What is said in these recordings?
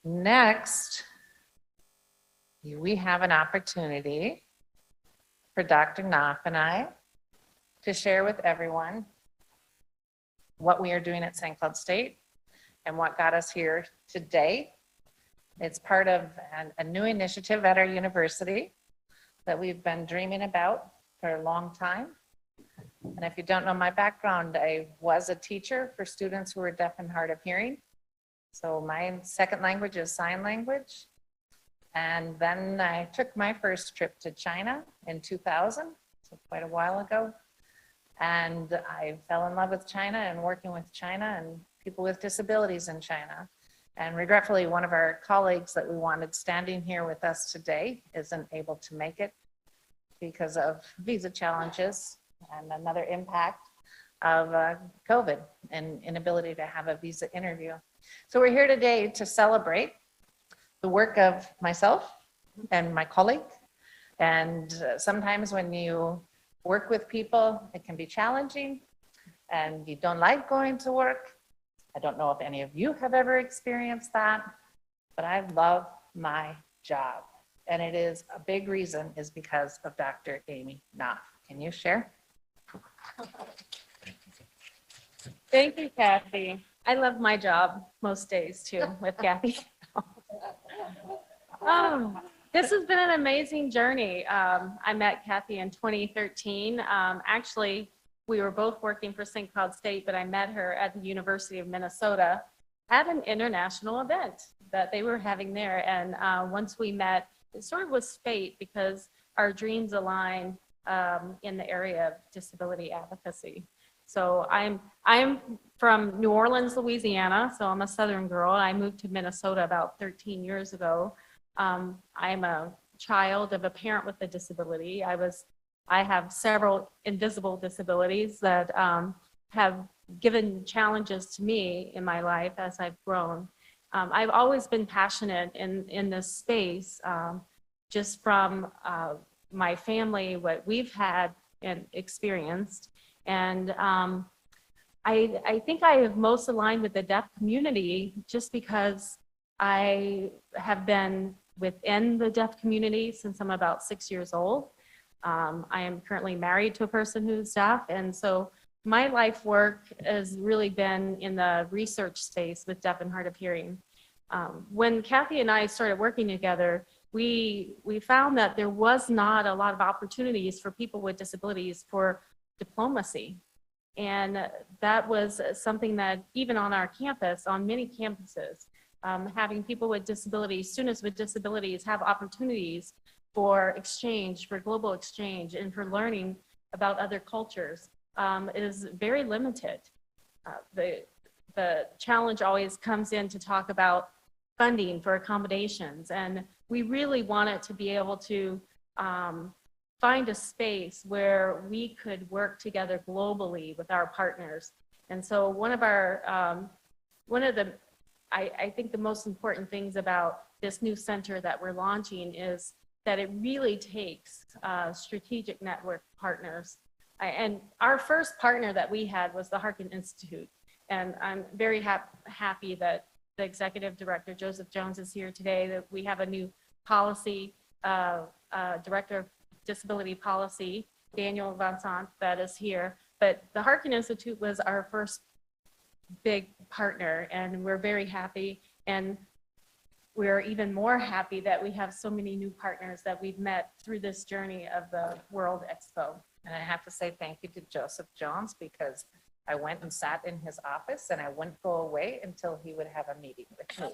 Next, we have an opportunity for Dr. Knopf and I to share with everyone what we are doing at St. Cloud State and what got us here today. It's part of a new initiative at our university that we've been dreaming about for a long time. And if you don't know my background, I was a teacher for students who were deaf and hard of hearing. So my second language is sign language. And then I took my first trip to China in 2000, so quite a while ago. And I fell in love with China and working with China and people with disabilities in China. And regretfully, one of our colleagues that we wanted standing here with us today isn't able to make it because of visa challenges and another impact of COVID and inability to have a visa interview. So we're here today to celebrate the work of myself and my colleague. And sometimes when you work with people, it can be challenging and you don't like going to work. I don't know if any of you have ever experienced that, but I love my job. And it is a big reason is because of Dr. Amy Knopf. Can you share? Thank you, Kathy. I love my job most days too with Kathy. Oh, this has been an amazing journey. I met Kathy in 2013. Actually, we were both working for St. Cloud State, but I met her at the University of Minnesota at an international event that they were having there. And once we met, it sort of was fate because our dreams align in the area of disability advocacy. So I'm from New Orleans, Louisiana, so I'm a Southern girl. I moved to Minnesota about 13 years ago. I'm a child of a parent with a disability. I have several invisible disabilities that have given challenges to me in my life as I've grown. I've always been passionate in this space, just from my family, what we've had and experienced. And I think I have most aligned with the deaf community just because I have been within the deaf community since I'm about 6 years old. I am currently married to a person who's deaf, and so my life work has really been in the research space with deaf and hard of hearing. When Kathy and I started working together, we found that there was not a lot of opportunities for people with disabilities for diplomacy. And that was something that even on our campus, on many campuses, having people with disabilities, students with disabilities have opportunities for exchange, for global exchange, and for learning about other cultures is very limited. The challenge always comes in to talk about funding for accommodations, and we really wanted to be able to find a space where we could work together globally with our partners. And so one of the I think the most important things about this new center that we're launching is that it really takes strategic network partners. And our first partner that we had was the Harkin Institute. And I'm very happy that the executive director, Joseph Jones, is here today, that we have a new policy, director of disability policy, Daniel Vincent, that is here. But the Harkin Institute was our first big partner, and we're very happy. And we're even more happy that we have so many new partners that we've met through this journey of the World Expo. And I have to say thank you to Joseph Jones because I went and sat in his office and I wouldn't go away until he would have a meeting with me.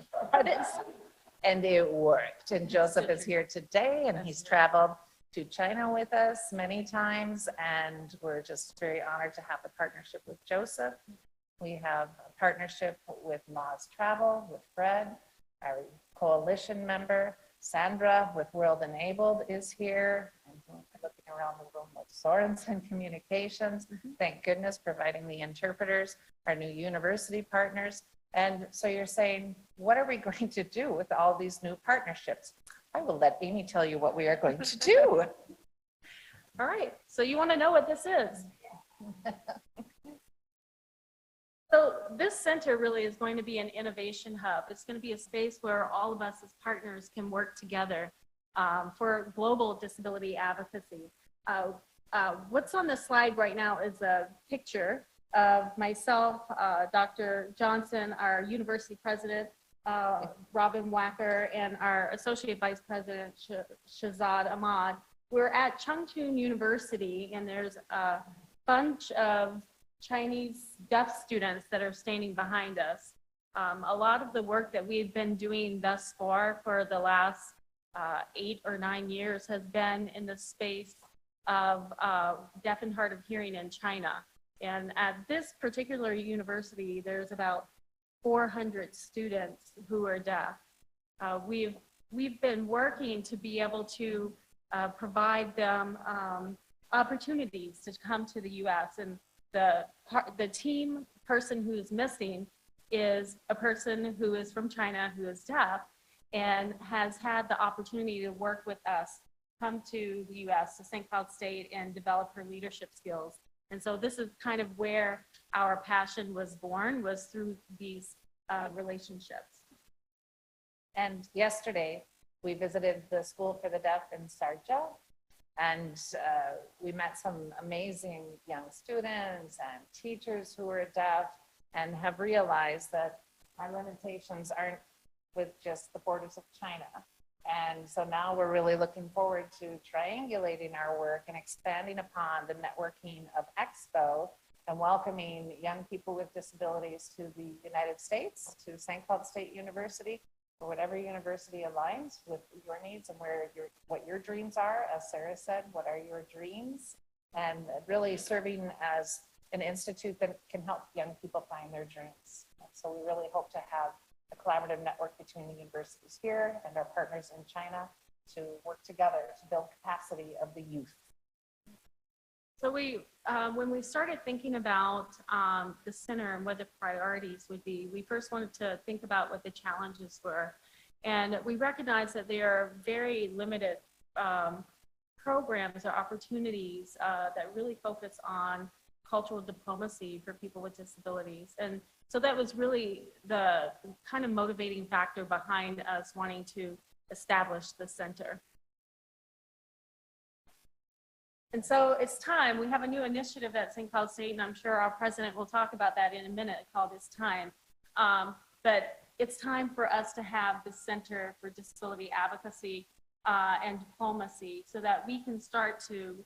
And it worked. And Joseph is here today and he's traveled to China with us many times. And we're just very honored to have the partnership with Joseph. We have a partnership with Moz Travel, with Fred, our coalition member. Sandra with World Enabled is here. And looking around the room with Sorensen Communications. Thank goodness, providing the interpreters, our new university partners. And so you're saying, what are we going to do with all these new partnerships? I will let Amy tell you what we are going to do. All right, so you want to know what this is? So this center really is going to be an innovation hub. It's going to be a space where all of us as partners can work together for global disability advocacy. What's on the slide right now is a picture of myself, Dr. Johnson, our university president, Robbyn Wacker, and our associate vice president, Shahzad Ahmad. We're at Chengchun University, and there's a bunch of Chinese deaf students that are standing behind us. A lot of the work that we've been doing thus far for the last 8 or 9 years has been in the space of deaf and hard of hearing in China. And at this particular university, there's about 400 students who are deaf. We've been working to be able to provide them opportunities to come to the U.S. And the team person who is missing is a person who is from China who is deaf and has had the opportunity to work with us, come to the U.S., to St. Cloud State, and develop her leadership skills. And so this is kind of where our passion was born, was through these relationships. And yesterday, we visited the School for the Deaf in Sharjah, and we met some amazing young students and teachers who are deaf and have realized that our limitations aren't with just the borders of China. And so now we're really looking forward to triangulating our work and expanding upon the networking of Expo and welcoming young people with disabilities to the United States, to St. Cloud State University, or whatever university aligns with your needs and what your dreams are. As Sarah said, what are your dreams? And really serving as an institute that can help young people find their dreams. So we really hope to have a collaborative network between the universities here and our partners in China to work together to build capacity of the youth. So when we started thinking about the center and what the priorities would be, we first wanted to think about what the challenges were. And we recognized that there are very limited programs or opportunities that really focus on cultural diplomacy for people with disabilities. And so that was really the kind of motivating factor behind us wanting to establish the center. And so it's time. We have a new initiative at St. Cloud State, and I'm sure our president will talk about that in a minute, called It's Time. But it's time for us to have the Center for Disability Advocacy and Diplomacy so that we can start to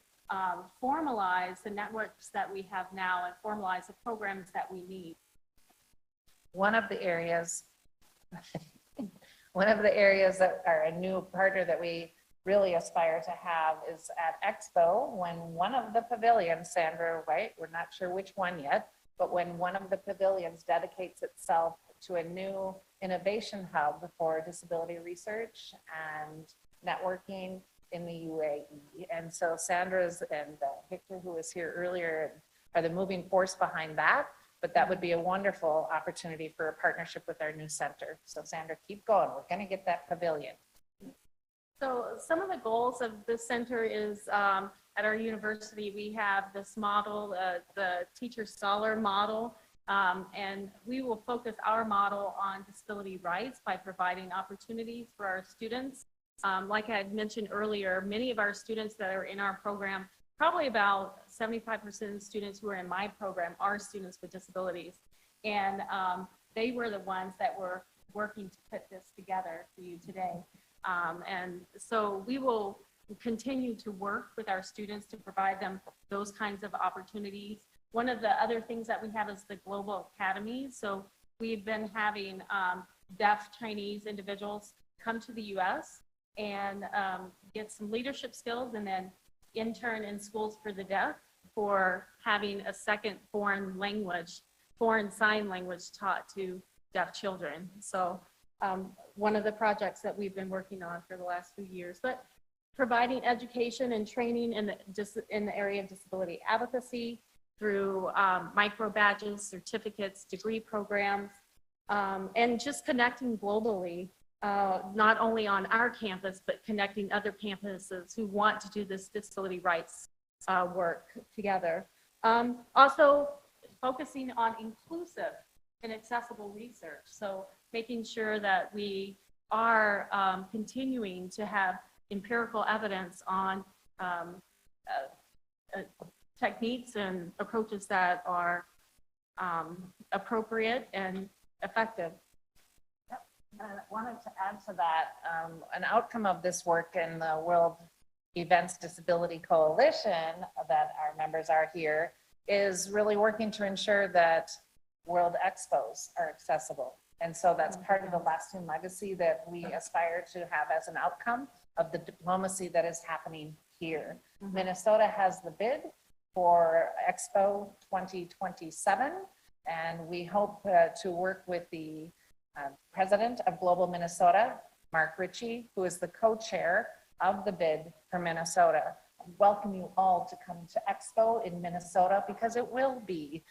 formalize the networks that we have now and formalize the programs that we need. One of the areas that are a new partner that we really aspire to have is at Expo, when one of the pavilions, Sandra, right, we're not sure which one yet, but when one of the pavilions dedicates itself to a new innovation hub for disability research and networking in the UAE. And so Sandra's and Victor, who was here earlier, are the moving force behind that. But that would be a wonderful opportunity for a partnership with our new center. So Sandra, keep going. We're going to get that pavilion. So some of the goals of this center is at our university, we have this model, the teacher scholar model, and we will focus our model on disability rights by providing opportunities for our students. Like I had mentioned earlier, many of our students that are in our program, probably about 75% of the students who are in my program are students with disabilities. And they were the ones that were working to put this together for you today. And so we will continue to work with our students to provide them those kinds of opportunities. One of the other things that we have is the Global Academy. So we've been having deaf Chinese individuals come to the US and get some leadership skills and then intern in schools for the deaf for having a second foreign language, foreign sign language taught to deaf children. So one of the projects that we've been working on for the last few years, but providing education and training in the area of disability advocacy through micro badges, certificates, degree programs, and just connecting globally, not only on our campus, but connecting other campuses who want to do this disability rights work together. Also, focusing on inclusive and accessible research. So making sure that we are continuing to have empirical evidence on techniques and approaches that are appropriate and effective. I wanted to add to that, an outcome of this work in the World Events Disability Coalition that our members are here is really working to ensure that World Expos are accessible. And so that's part of the lasting legacy that we aspire to have as an outcome of the diplomacy that is happening here. Minnesota has the bid for Expo 2027, and we hope to work with the president of Global Minnesota, Mark Ritchie, who is the co-chair of the bid for Minnesota. I welcome you all to come to Expo in Minnesota because it will be.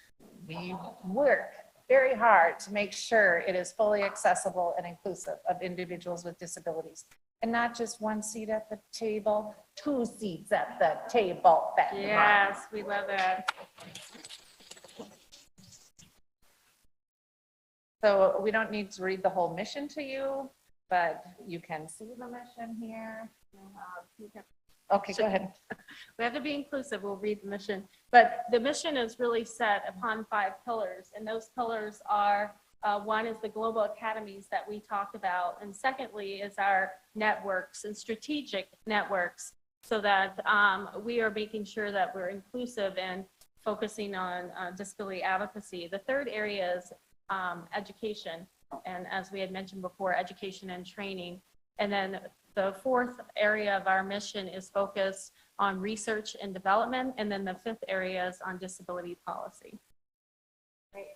We work very hard to make sure it is fully accessible and inclusive of individuals with disabilities. And not just one seat at the table, 2 seats at the table. Yes, we love that. So we don't need to read the whole mission to you, but you can see the mission here. Okay, go ahead. We have to be inclusive. We'll read the mission. But the mission is really set upon 5 pillars. And those pillars are, one is the global academies that we talked about. And secondly is our networks and strategic networks so that we are making sure that we're inclusive and focusing on disability advocacy. The third area is education. And as we had mentioned before, education and training. And then the fourth area of our mission is focused on research and development. And then the fifth area is on disability policy. Great.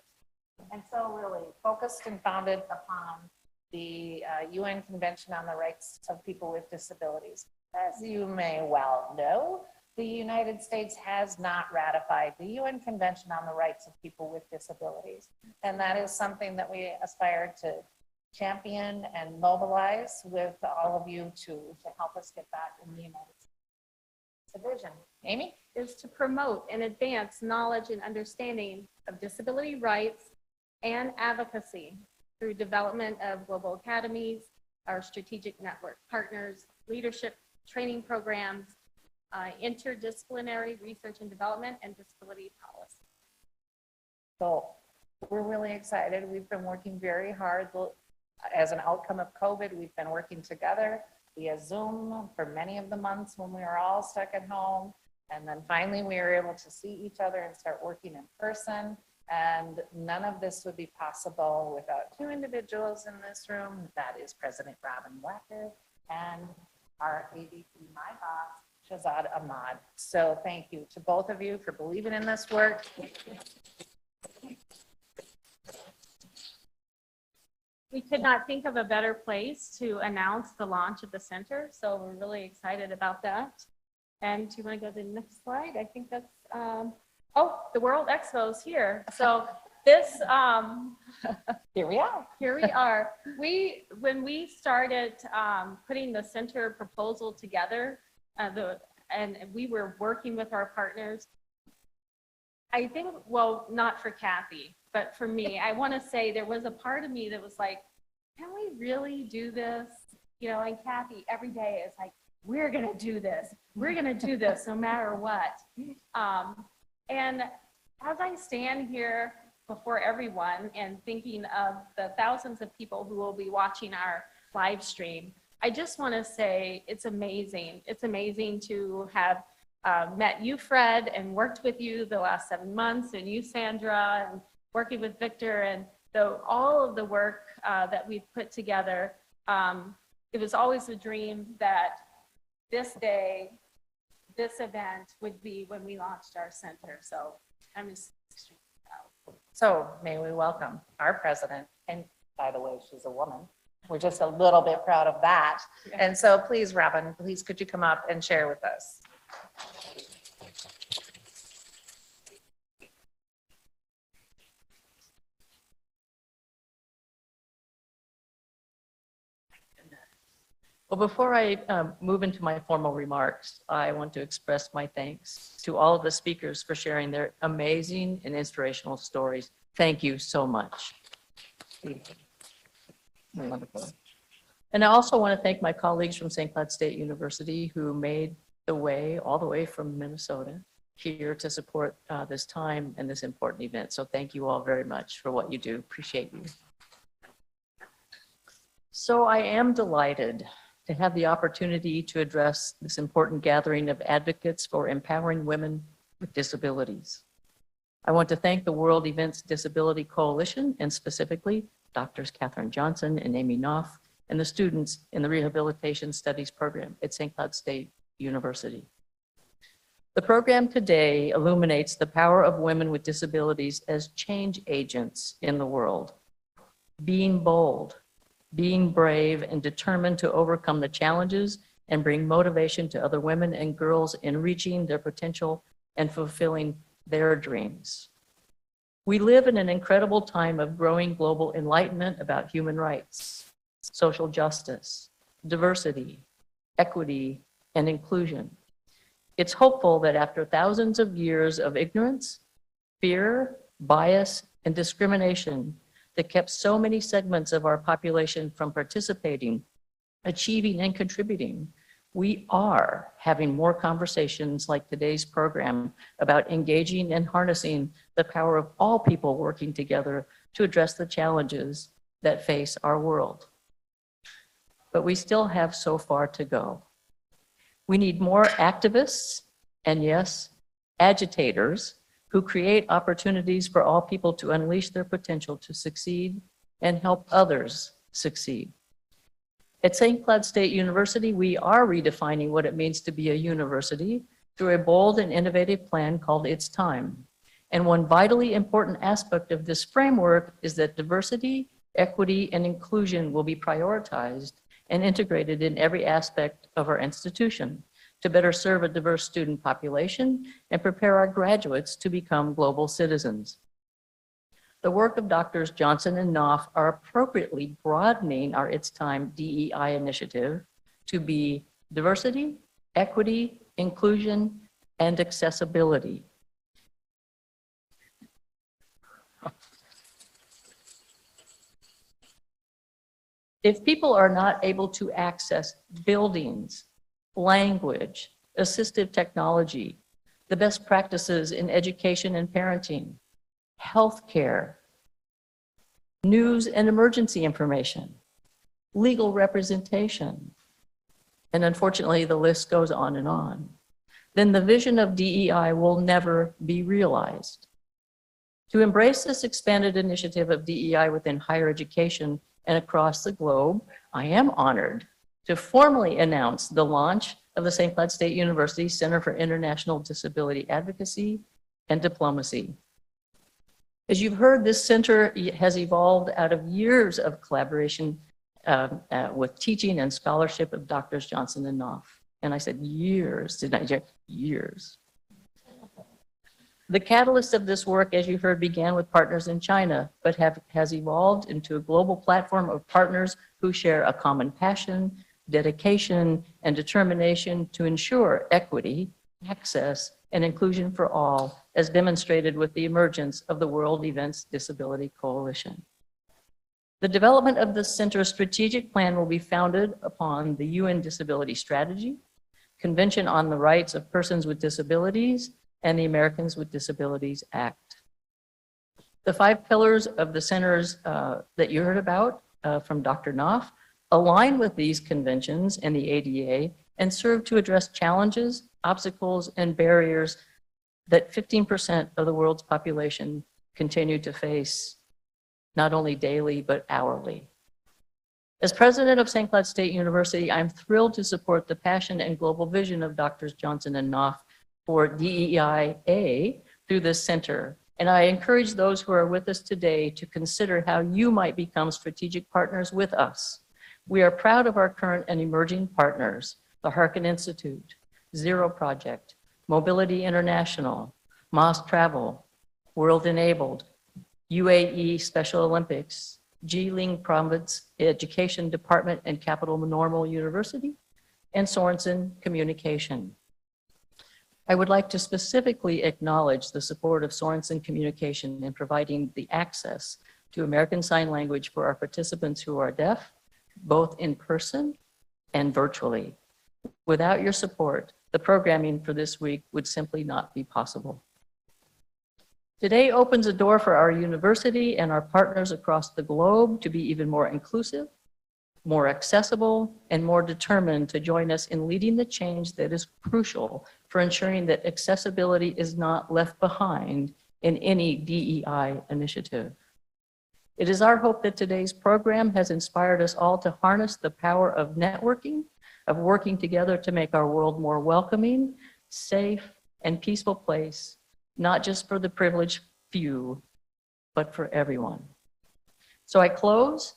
And so really focused and founded upon the UN Convention on the Rights of People with Disabilities. As you may well know, the United States has not ratified the UN Convention on the Rights of People with Disabilities. And that is something that we aspire to champion and mobilize with all of you to help us get that in the United States. The vision, Amy? Is to promote and advance knowledge and understanding of disability rights and advocacy through development of global academies, our strategic network partners, leadership training programs, interdisciplinary research and development, and disability policy. So we're really excited. We've been working very hard. As an outcome of COVID, we've been working together via Zoom for many of the months when we were all stuck at home. And then finally, we were able to see each other and start working in person. And none of this would be possible without 2 individuals in this room. That is President Robbyn Wacker and our AVP, my boss, Shahzad Ahmad. So thank you to both of you for believing in this work. We could not think of a better place to announce the launch of the center. So we're really excited about that. And do you want to go to the next slide? I think that's, oh, the World Expo is here. So this, Here we are. here we are. When we started putting the center proposal together, and we were working with our partners, I think, well, not for Kathy, but for me, I want to say there was a part of me that was like, can we really do this? You know, and Kathy every day is like, we're going to do this. We're going to do this no matter what. And as I stand here before everyone and thinking of the thousands of people who will be watching our live stream, I just want to say it's amazing. It's amazing to have met you, Fred, and worked with you the last 7 months, and you, Sandra, and working with Victor, and all of the work that we've put together. It was always a dream that this day, this event would be when we launched our center. So I'm just extremely proud. So may we welcome our president, and by the way, she's a woman. We're just a little bit proud of that. Yeah. And so please, Robbyn, please could you come up and share with us? Well, before I move into my formal remarks, I want to express my thanks to all of the speakers for sharing their amazing and inspirational stories. Thank you so much. Wonderful. And I also want to thank my colleagues from St. Cloud State University who made the way all the way from Minnesota here to support this time and this important event. So thank you all very much for what you do. Appreciate you. So I am delighted to have the opportunity to address this important gathering of advocates for empowering women with disabilities. I want to thank the World Events Disability Coalition and specifically Drs. Catherine Johnson and Amy Knopf and the students in the Rehabilitation Studies program at St. Cloud State University. The program today illuminates the power of women with disabilities as change agents in the world, being bold, being brave and determined to overcome the challenges and bring motivation to other women and girls in reaching their potential and fulfilling their dreams. We live in an incredible time of growing global enlightenment about human rights, social justice, diversity, equity, and inclusion. It's hopeful that after thousands of years of ignorance, fear, bias, and discrimination that kept so many segments of our population from participating, achieving, and contributing, we are having more conversations like today's program about engaging and harnessing the power of all people working together to address the challenges that face our world. But we still have so far to go. We need more activists and, yes, agitators who create opportunities for all people to unleash their potential to succeed and help others succeed. At St. Cloud State University, we are redefining what it means to be a university through a bold and innovative plan called It's Time. And one vitally important aspect of this framework is that diversity, equity, and inclusion will be prioritized and integrated in every aspect of our institution to better serve a diverse student population and prepare our graduates to become global citizens. The work of Drs. Johnson and Knopf are appropriately broadening our It's Time DEI initiative to be diversity, equity, inclusion, and accessibility. If people are not able to access buildings, language, assistive technology, the best practices in education and parenting, healthcare, news and emergency information, legal representation, and unfortunately the list goes on, then the vision of DEI will never be realized. To embrace this expanded initiative of DEI within higher education and across the globe, I am honored to formally announce the launch of the St. Cloud State University Center for International Disability Advocacy and Diplomacy. As you've heard, this center has evolved out of years of collaboration with teaching and scholarship of Drs. Johnson and Knopf. And I said years, didn't I? Years. The catalyst of this work, as you heard, began with partners in China, but has evolved into a global platform of partners who share a common passion, dedication, and determination to ensure equity, access, and inclusion for all, as demonstrated with the emergence of the World Events Disability Coalition. The development of the center's strategic plan will be founded upon the UN Disability Strategy, Convention on the Rights of Persons with Disabilities, and the Americans with Disabilities Act. The 5 pillars of the centers that you heard about from Dr. Knopf align with these conventions and the ADA and serve to address challenges, obstacles, and barriers that 15% of the world's population continue to face, not only daily, but hourly. As president of St. Cloud State University, I'm thrilled to support the passion and global vision of Drs. Johnson and Knopf for DEIA through this center. And I encourage those who are with us today to consider how you might become strategic partners with us. We are proud of our current and emerging partners, the Harkin Institute, Zero Project, Mobility International, Moss Travel, World Enabled, UAE Special Olympics, Jilin Province Education Department and Capital Normal University, and Sorensen Communication. I would like to specifically acknowledge the support of Sorensen Communication in providing the access to American Sign Language for our participants who are deaf, both in person and virtually. Without your support, the programming for this week would simply not be possible. Today opens a door for our university and our partners across the globe to be even more inclusive, more accessible, and more determined to join us in leading the change that is crucial for ensuring that accessibility is not left behind in any DEI initiative. It is our hope that today's program has inspired us all to harness the power of networking, of working together to make our world more welcoming, safe, and peaceful place, not just for the privileged few, but for everyone. So I close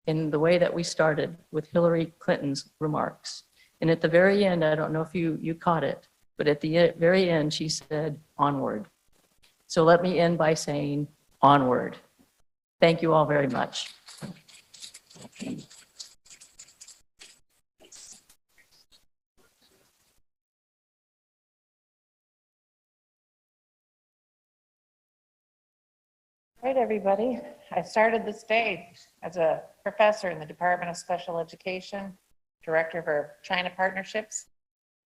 in the way that we started, with Hillary Clinton's remarks. And at the very end, I don't know if you caught it, but at the very end, she said, onward. So let me end by saying, onward. Thank you all very much. All right, everybody. I started this day as a professor in the Department of Special Education, director for China Partnerships,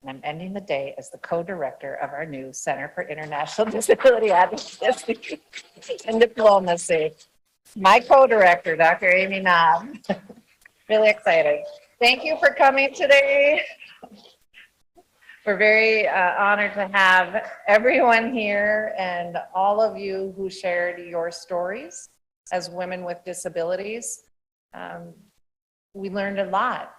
and I'm ending the day as the co-director of our new Center for International Disability Advocacy and Diplomacy. My co-director, Dr. Amy Knob. Really excited. Thank you for coming today. We're very honored to have everyone here and all of you who shared your stories as women with disabilities. We learned a lot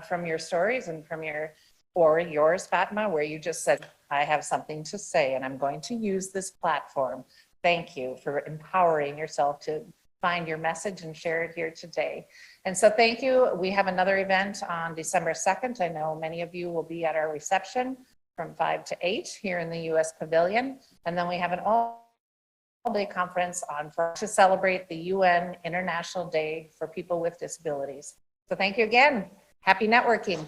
from your stories and from yours, Fatma, where you just said, I have something to say and I'm going to use this platform. Thank you for empowering yourself to find your message and share it here today. And so thank you. We have another event on December 2nd. I know many of you will be at our reception from 5 to 8 here in the US Pavilion. And then we have an all-day conference on Friday to celebrate the UN International Day for People with Disabilities. So thank you again. Happy networking.